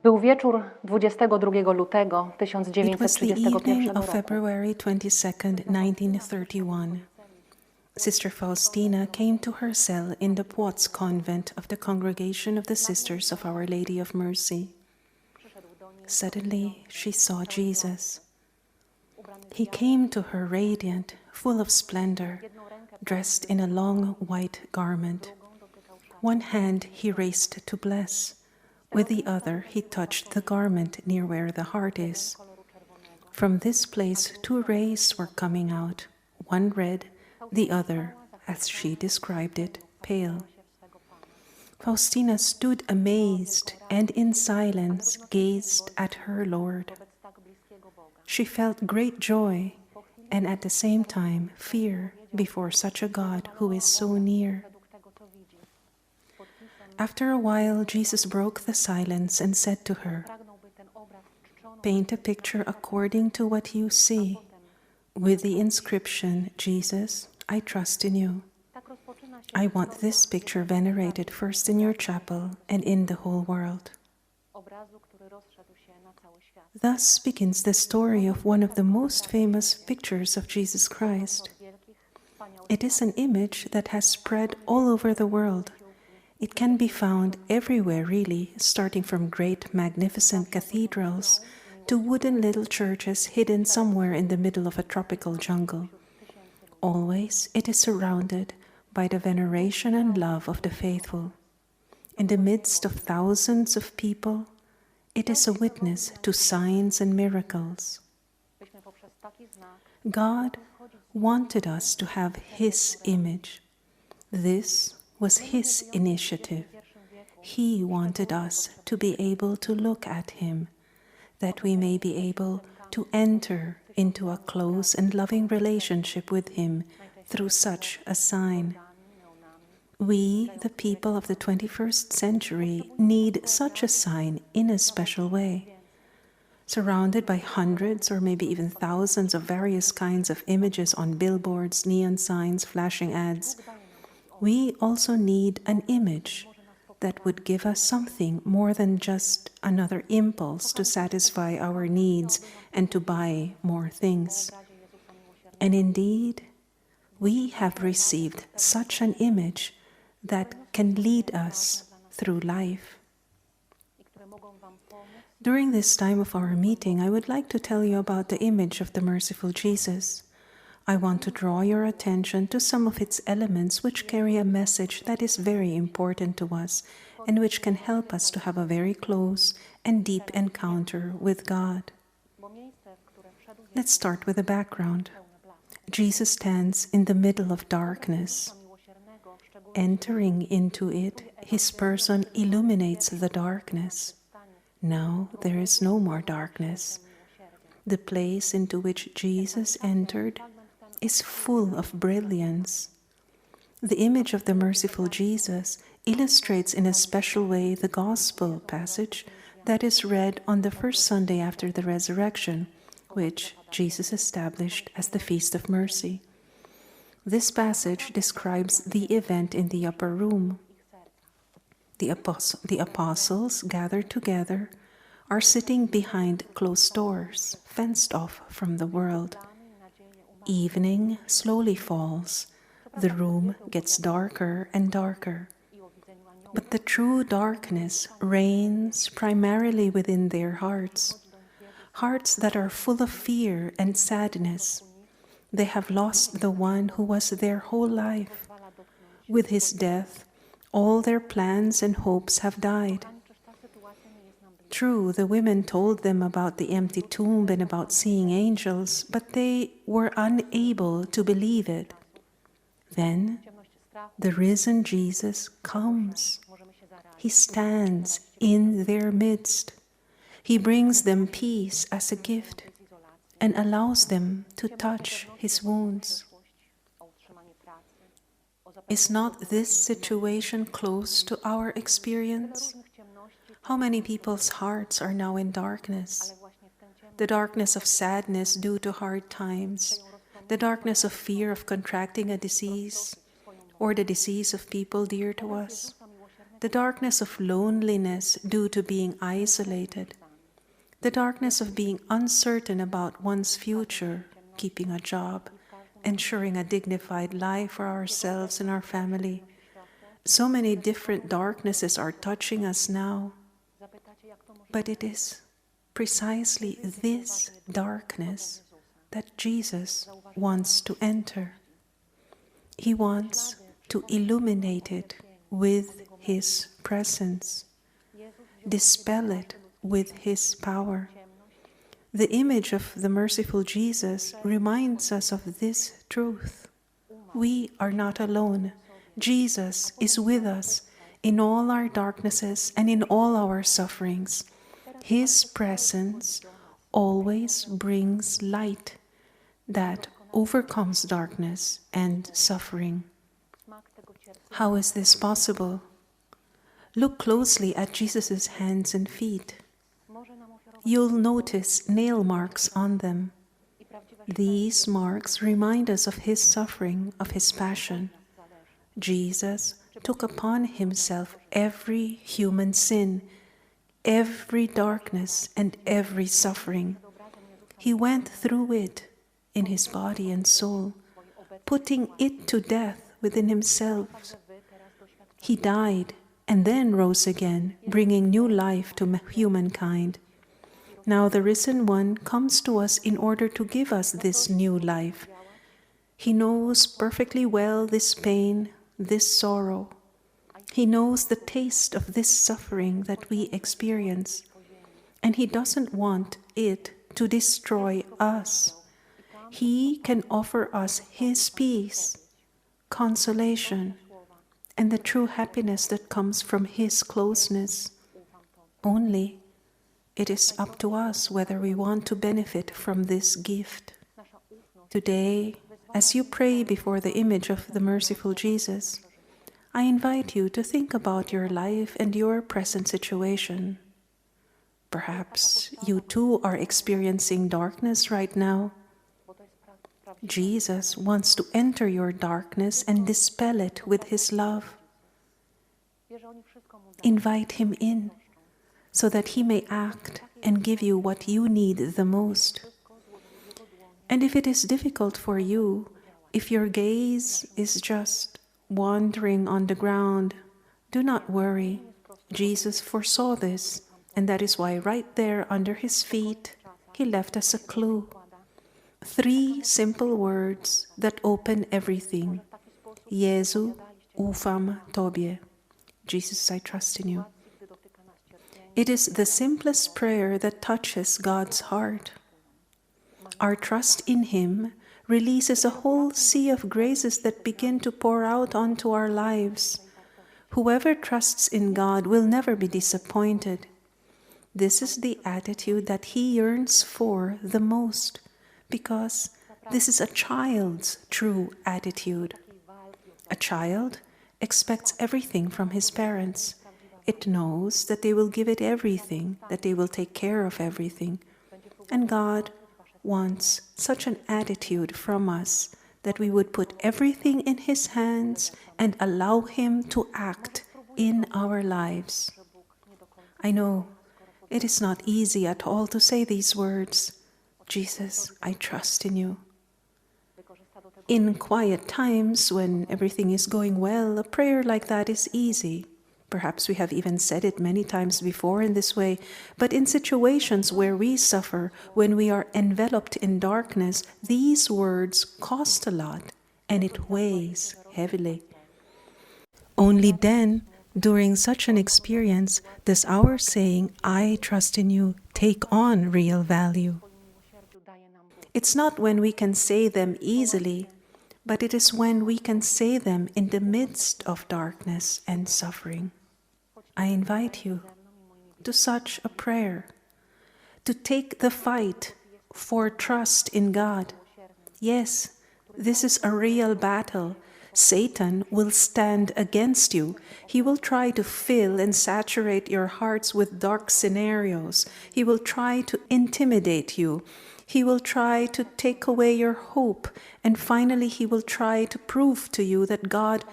Był wieczór 22 lutego It was the evening 1931 of roku. February 22nd, 1931. Sister Faustina came to her cell in the Płock convent of the Congregation of the Sisters of Our Lady of Mercy. Suddenly, she saw Jesus. He came to her radiant, full of splendor, dressed in a long white garment. One hand he raised to bless. With the other he touched the garment near where the heart is. From this place 2 rays were coming out, one red, the other, as she described it, pale. Faustina stood amazed and in silence gazed at her Lord. She felt great joy and at the same time fear before such a God who is so near. After a while, Jesus broke the silence and said to her, "Paint a picture according to what you see, with the inscription, 'Jesus, I trust in you.' I want this picture venerated first in your chapel and in the whole world." Thus begins the story of one of the most famous pictures of Jesus Christ. It is an image that has spread all over the world. It can be found everywhere, really, starting from great, magnificent cathedrals to wooden little churches hidden somewhere in the middle of a tropical jungle. Always it is surrounded by the veneration and love of the faithful. In the midst of thousands of people, it is a witness to signs and miracles. God wanted us to have His image. This was His initiative. He wanted us to be able to look at Him, that we may be able to enter into a close and loving relationship with Him through such a sign. We, the people of the 21st century, need such a sign in a special way. Surrounded by hundreds or maybe even thousands of various kinds of images on billboards, neon signs, flashing ads, we also need an image that would give us something more than just another impulse to satisfy our needs and to buy more things. And indeed, we have received such an image that can lead us through life. During this time of our meeting, I would like to tell you about the image of the merciful Jesus. I want to draw your attention to some of its elements which carry a message that is very important to us and which can help us to have a very close and deep encounter with God. Let's start with the background. Jesus stands in the middle of darkness. Entering into it, His person illuminates the darkness. Now there is no more darkness. The place into which Jesus entered is full of brilliance. The image of the merciful Jesus illustrates in a special way the Gospel passage that is read on the first Sunday after the resurrection, which Jesus established as the Feast of Mercy. This passage describes the event in the upper room. The apostles, gathered together, are sitting behind closed doors, fenced off from the world. Evening slowly falls. The room gets darker and darker. But the true darkness reigns primarily within their hearts, hearts that are full of fear and sadness. They have lost the one who was their whole life. With his death, all their plans and hopes have died. True, the women told them about the empty tomb and about seeing angels, but they were unable to believe it. Then, the risen Jesus comes. He stands in their midst. He brings them peace as a gift and allows them to touch His wounds. Is not this situation close to our experience? How many people's hearts are now in darkness? The darkness of sadness due to hard times, the darkness of fear of contracting a disease, or the disease of people dear to us, the darkness of loneliness due to being isolated, the darkness of being uncertain about one's future, keeping a job, ensuring a dignified life for ourselves and our family. So many different darknesses are touching us now, but it is precisely this darkness that Jesus wants to enter. He wants to illuminate it with His presence, dispel it with His power. The image of the merciful Jesus reminds us of this truth. We are not alone. Jesus is with us in all our darknesses and in all our sufferings. His presence always brings light that overcomes darkness and suffering. How is this possible? Look closely at Jesus' hands and feet. You'll notice nail marks on them. These marks remind us of His suffering, of His passion. Jesus took upon Himself every human sin, every darkness, and every suffering. He went through it in His body and soul, putting it to death within Himself. He died and then rose again, bringing new life to humankind. Now the risen one comes to us in order to give us this new life. He knows perfectly well this pain, this sorrow. He knows the taste of this suffering that we experience, and He doesn't want it to destroy us. He can offer us His peace, consolation, and the true happiness that comes from His closeness. Only it is up to us whether we want to benefit from this gift. Today, as you pray before the image of the merciful Jesus, I invite you to think about your life and your present situation. Perhaps you too are experiencing darkness right now. Jesus wants to enter your darkness and dispel it with His love. Invite Him in so that He may act and give you what you need the most. And if it is difficult for you, if your gaze is just wandering on the ground, do not worry. Jesus foresaw this, and that is why right there under His feet, He left us a clue. 3 simple words that open everything. Jezu, ufam Tobie. Jesus, I trust in you. It is the simplest prayer that touches God's heart. Our trust in Him releases a whole sea of graces that begin to pour out onto our lives. Whoever trusts in God will never be disappointed. This is the attitude that He yearns for the most, because this is a child's true attitude. A child expects everything from his parents. It knows that they will give it everything, that they will take care of everything. And God wants such an attitude from us, that we would put everything in His hands and allow Him to act in our lives. I know it is not easy at all to say these words. Jesus, I trust in you. In quiet times, when everything is going well, a prayer like that is easy. Perhaps we have even said it many times before in this way, but in situations where we suffer, when we are enveloped in darkness, these words cost a lot, and it weighs heavily. Only then, during such an experience, does our saying, I trust in you, take on real value. It's not when we can say them easily, but it is when we can say them in the midst of darkness and suffering. I invite you to such a prayer, to take the fight for trust in God. Yes, this is a real battle. Satan will stand against you. He will try to fill and saturate your hearts with dark scenarios. He will try to intimidate you. He will try to take away your hope. And finally, he will try to prove to you that God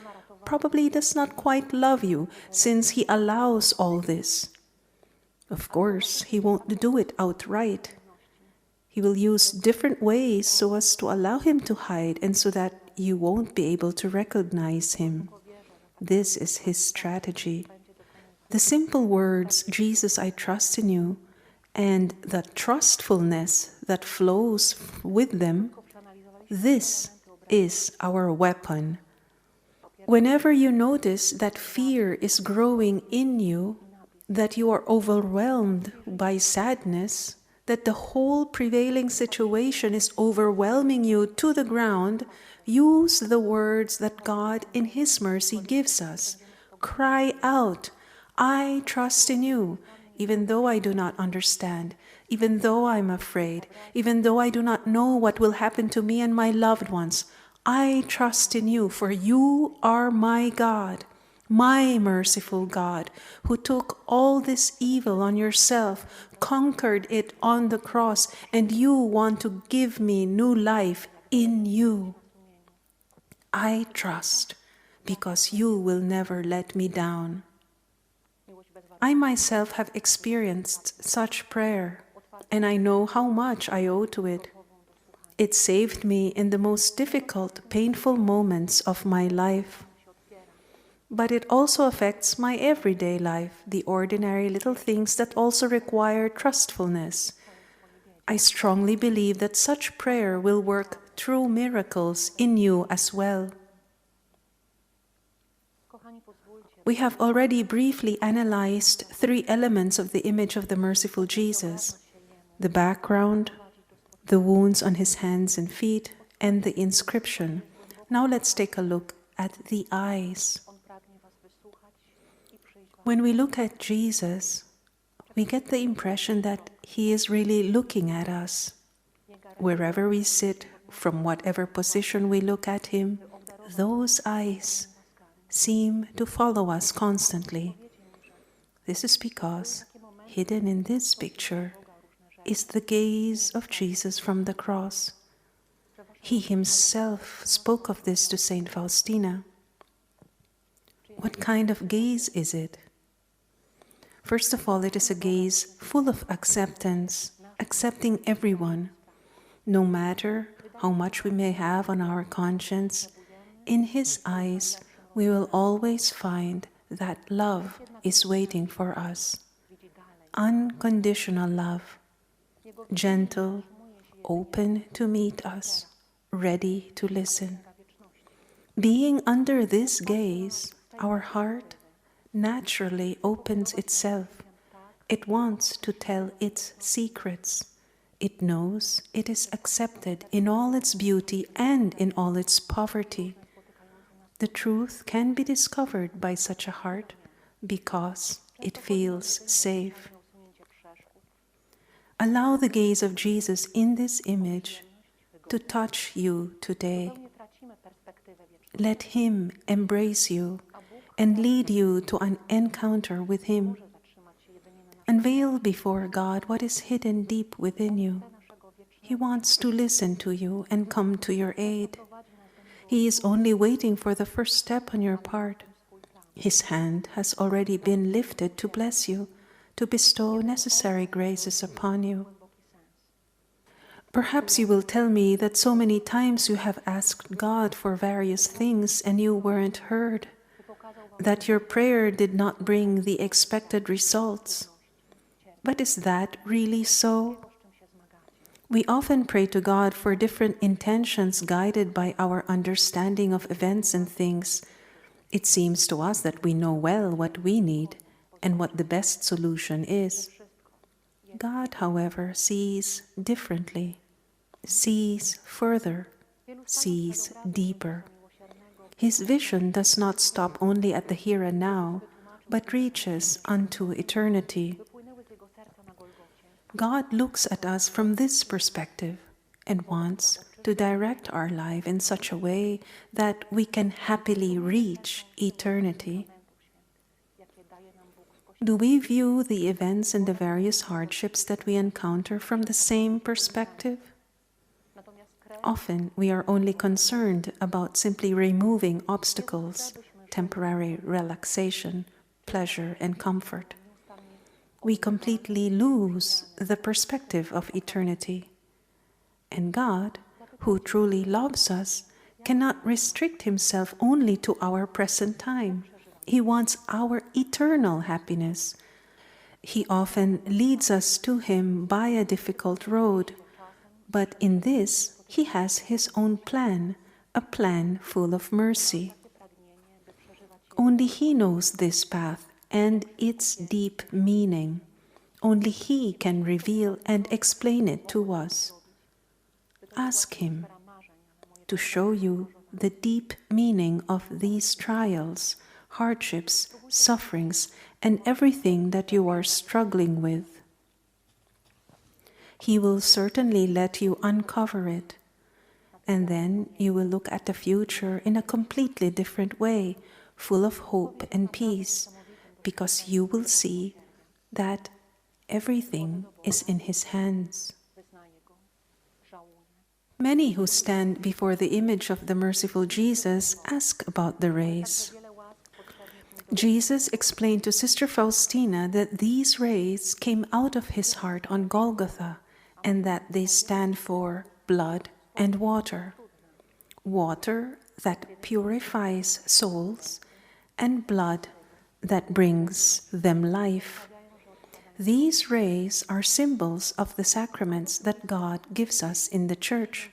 probably does not quite love you since He allows all this. Of course, He won't do it outright. He will use different ways so as to allow Him to hide and so that you won't be able to recognize Him. This is His strategy. The simple words, "Jesus, I trust in you," and the trustfulness that flows with them, this is our weapon. Whenever you notice that fear is growing in you, that you are overwhelmed by sadness, that the whole prevailing situation is overwhelming you to the ground, use the words that God in His mercy gives us. Cry out, "I trust in you," even though I do not understand, even though I'm afraid, even though I do not know what will happen to me and my loved ones. I trust in you, for you are my God, my merciful God, who took all this evil on yourself, conquered it on the cross, and you want to give me new life in you. I trust, because you will never let me down. I myself have experienced such prayer, and I know how much I owe to it. It saved me in the most difficult, painful moments of my life. But it also affects my everyday life, the ordinary little things that also require trustfulness. I strongly believe that such prayer will work true miracles in you as well. We have already briefly analyzed 3 elements of the image of the merciful Jesus: the background, the wounds on His hands and feet, and the inscription. Now let's take a look at the eyes. When we look at Jesus, we get the impression that He is really looking at us. Wherever we sit, from whatever position we look at Him, those eyes seem to follow us constantly. This is because hidden in this picture is the gaze of Jesus from the cross. He Himself spoke of this to Saint Faustina. What kind of gaze is it? First of all, it is a gaze full of acceptance, accepting everyone. No matter how much we may have on our conscience, in His eyes we will always find that love is waiting for us. Unconditional love, gentle, open to meet us, ready to listen. Being under this gaze, our heart naturally opens itself. It wants to tell its secrets. It knows it is accepted in all its beauty and in all its poverty. The truth can be discovered by such a heart because it feels safe. Allow the gaze of Jesus in this image to touch you today. Let Him embrace you and lead you to an encounter with Him. Unveil before God what is hidden deep within you. He wants to listen to you and come to your aid. He is only waiting for the first step on your part. His hand has already been lifted to bless you, to bestow necessary graces upon you. Perhaps you will tell me that so many times you have asked God for various things and you weren't heard, that your prayer did not bring the expected results. But is that really so? We often pray to God for different intentions guided by our understanding of events and things. It seems to us that we know well what we need and what the best solution is. God, however, sees differently, sees further, sees deeper. His vision does not stop only at the here and now, but reaches unto eternity. God looks at us from this perspective and wants to direct our life in such a way that we can happily reach eternity. Do we view the events and the various hardships that we encounter from the same perspective? Often we are only concerned about simply removing obstacles, temporary relaxation, pleasure, and comfort. We completely lose the perspective of eternity. And God, who truly loves us, cannot restrict himself only to our present time. He wants our eternal happiness. He often leads us to him by a difficult road, but in this he has his own plan, a plan full of mercy. Only he knows this path and its deep meaning. Only he can reveal and explain it to us. Ask him to show you the deep meaning of these trials, hardships, sufferings, and everything that you are struggling with. He will certainly let you uncover it, and then you will look at the future in a completely different way, full of hope and peace, because you will see that everything is in his hands. Many who stand before the image of the merciful Jesus ask about the rays. Jesus explained to Sister Faustina that these rays came out of his heart on Golgotha and that they stand for blood and water. Water that purifies souls and blood that brings them life. These rays are symbols of the sacraments that God gives us in the Church.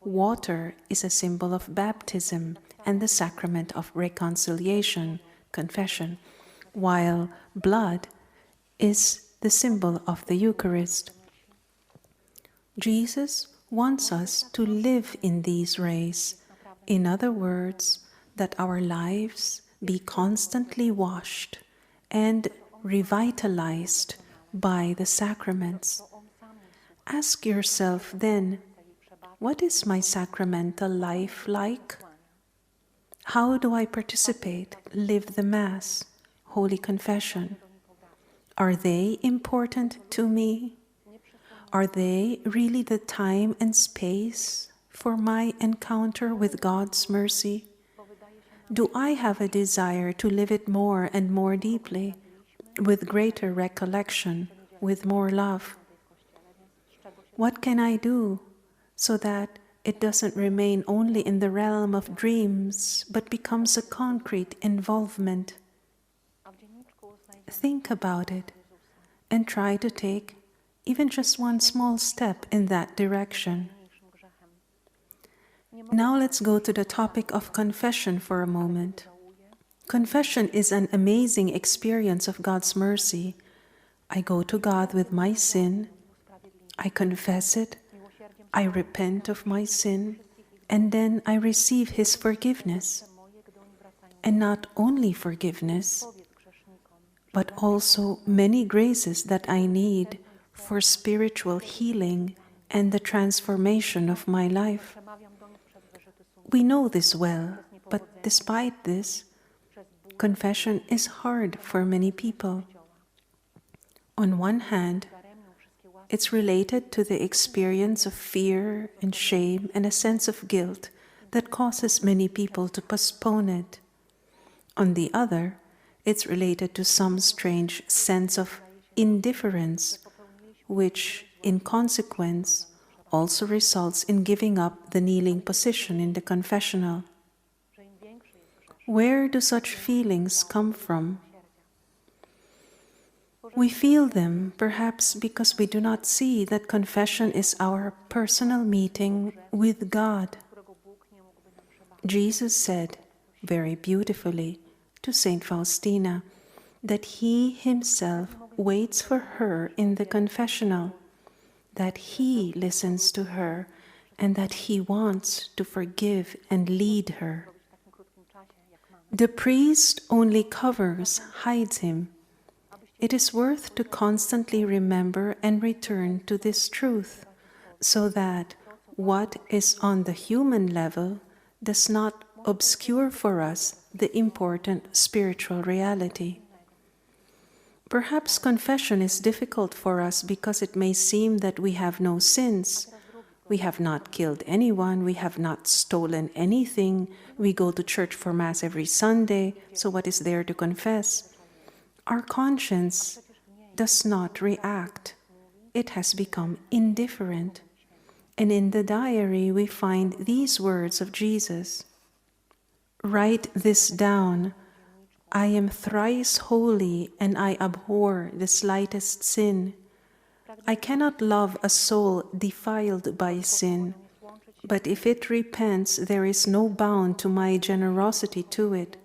Water is a symbol of baptism and the sacrament of reconciliation, confession, while blood is the symbol of the Eucharist. Jesus wants us to live in these rays. In other words, that our lives be constantly washed and revitalized by the sacraments. Ask yourself then, what is my sacramental life like? How do I participate, live the Mass, Holy Confession? Are they important to me? Are they really the time and space for my encounter with God's mercy? Do I have a desire to live it more and more deeply, with greater recollection, with more love? What can I do so that it doesn't remain only in the realm of dreams, but becomes a concrete involvement? Think about it and try to take even just one small step in that direction. Now let's go to the topic of confession for a moment. Confession is an amazing experience of God's mercy. I go to God with my sin, I confess it, I repent of my sin, and then I receive His forgiveness. And not only forgiveness, but also many graces that I need for spiritual healing and the transformation of my life. We know this well, but despite this, confession is hard for many people. On one hand, it's related to the experience of fear and shame and a sense of guilt that causes many people to postpone it. On the other, it's related to some strange sense of indifference, which, in consequence, also results in giving up the kneeling position in the confessional. Where do such feelings come from? We feel them perhaps because we do not see that confession is our personal meeting with God. Jesus said very beautifully to Saint Faustina that He Himself waits for her in the confessional, that He listens to her, and that He wants to forgive and lead her. The priest only covers, hides Him. It is worth to constantly remember and return to this truth, so that what is on the human level does not obscure for us the important spiritual reality. Perhaps confession is difficult for us because it may seem that we have no sins, We have not killed anyone. We have not stolen anything. We go to church for Mass every Sunday. So what is there to confess? Our conscience does not react. It has become indifferent. And in the diary, we find these words of Jesus. Write this down. I am thrice holy, and I abhor the slightest sin. I cannot love a soul defiled by sin, but if it repents, there is no bound to my generosity to it.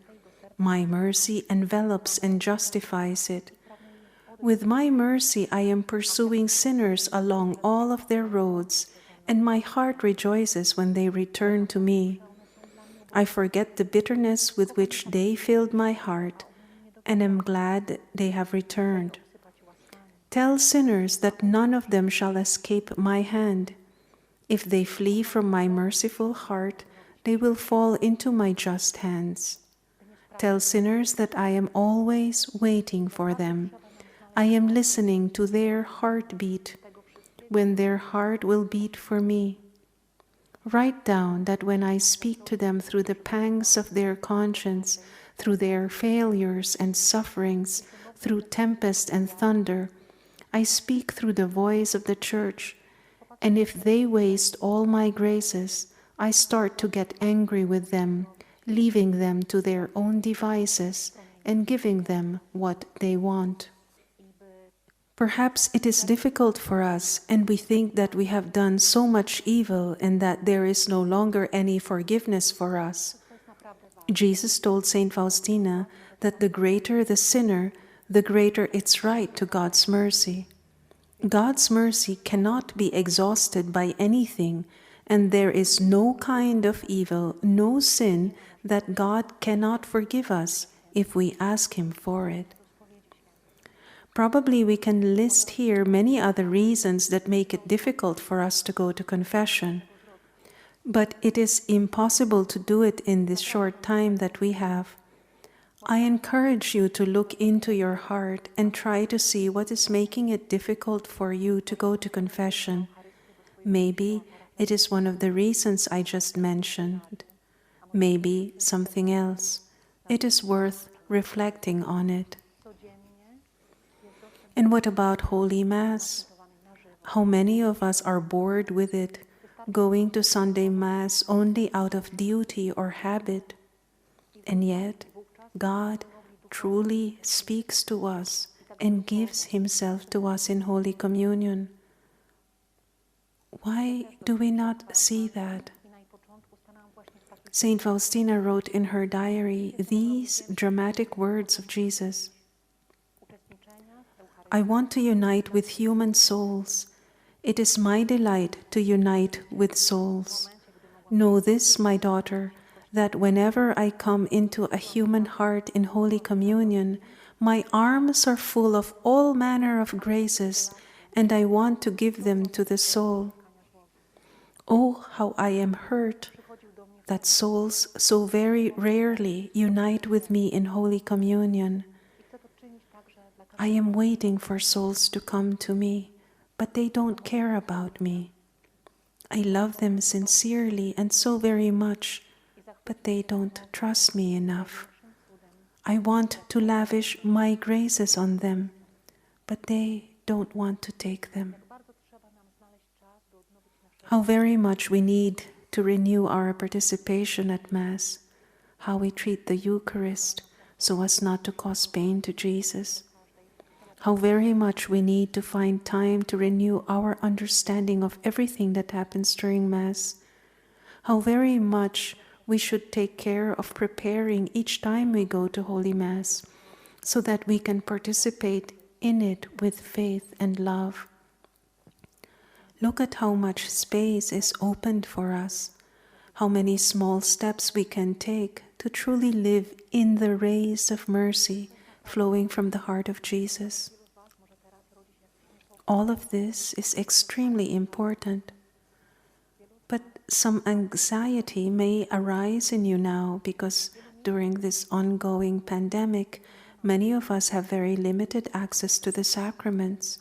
My mercy envelops and justifies it. With my mercy I am pursuing sinners along all of their roads, and my heart rejoices when they return to me. I forget the bitterness with which they filled my heart, and am glad they have returned. Tell sinners that none of them shall escape my hand. If they flee from my merciful heart, they will fall into my just hands. Tell sinners that I am always waiting for them. I am listening to their heartbeat, when their heart will beat for me. Write down that when I speak to them through the pangs of their conscience, through their failures and sufferings, through tempest and thunder, I speak through the voice of the Church, and if they waste all my graces, I start to get angry with them, leaving them to their own devices and giving them what they want. Perhaps it is difficult for us, and we think that we have done so much evil and that there is no longer any forgiveness for us. Jesus told Saint Faustina that the greater the sinner, the greater its right to God's mercy. God's mercy cannot be exhausted by anything, and there is no kind of evil, no sin that God cannot forgive us if we ask Him for it. Probably we can list here many other reasons that make it difficult for us to go to confession. But it is impossible to do it in this short time that we have. I encourage you to look into your heart and try to see what is making it difficult for you to go to confession. Maybe it is one of the reasons I just mentioned. Maybe something else. It is worth reflecting on it. And what about Holy Mass? How many of us are bored with it, going to Sunday Mass only out of duty or habit? And yet, God truly speaks to us and gives Himself to us in Holy Communion. Why do we not see that? Saint Faustina wrote in her diary these dramatic words of Jesus. I want to unite with human souls. It is my delight to unite with souls. Know this, my daughter, that whenever I come into a human heart in Holy Communion, my arms are full of all manner of graces, and I want to give them to the soul. Oh, how I am hurt that souls so very rarely unite with me in Holy Communion. I am waiting for souls to come to me, but they don't care about me. I love them sincerely and so very much, but they don't trust me enough. I want to lavish my graces on them, but they don't want to take them. How very much we need to renew our participation at Mass, how we treat the Eucharist so as not to cause pain to Jesus. How very much we need to find time to renew our understanding of everything that happens during Mass. How very much we should take care of preparing each time we go to Holy Mass, so that we can participate in it with faith and love. Look at how much space is opened for us, how many small steps we can take to truly live in the rays of mercy flowing from the heart of Jesus. All of this is extremely important. But some anxiety may arise in you now because during this ongoing pandemic, many of us have very limited access to the sacraments.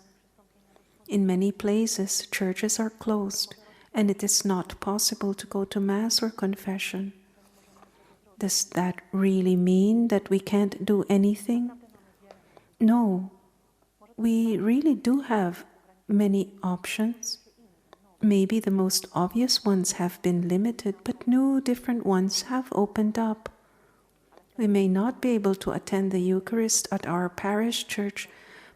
In many places, churches are closed, and it is not possible to go to Mass or confession. Does that really mean that we can't do anything? No, we really do have many options. Maybe the most obvious ones have been limited, but new different ones have opened up. We may not be able to attend the Eucharist at our parish church,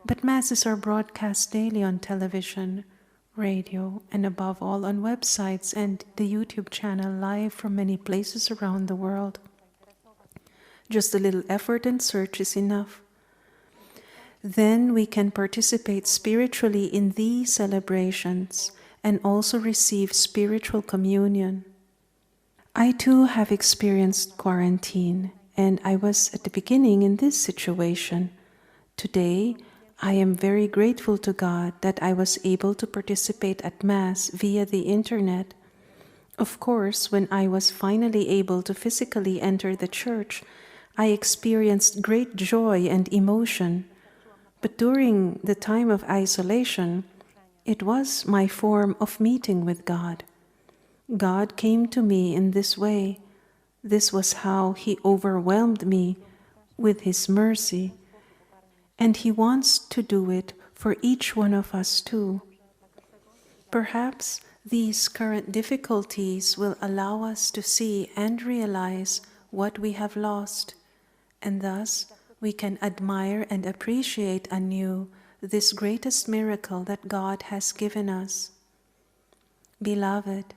but Masses are broadcast daily on television, radio, and above all on websites and the YouTube channel live from many places around the world. Just a little effort and search is enough. Then we can participate spiritually in these celebrations and also receive spiritual communion. I too have experienced quarantine, and I was at the beginning in this situation. Today, I am very grateful to God that I was able to participate at Mass via the internet. Of course, when I was finally able to physically enter the church, I experienced great joy and emotion. But during the time of isolation, it was my form of meeting with God. God came to me in this way. This was how He overwhelmed me with His mercy. And He wants to do it for each one of us too. Perhaps these current difficulties will allow us to see and realize what we have lost, and thus we can admire and appreciate anew this greatest miracle that God has given us. Beloved,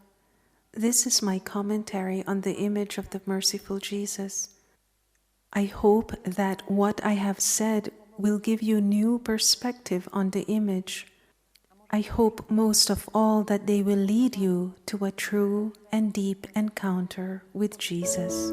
this is my commentary on the image of the merciful Jesus. I hope that what I have said will give you new perspective on the image. I hope most of all that they will lead you to a true and deep encounter with Jesus.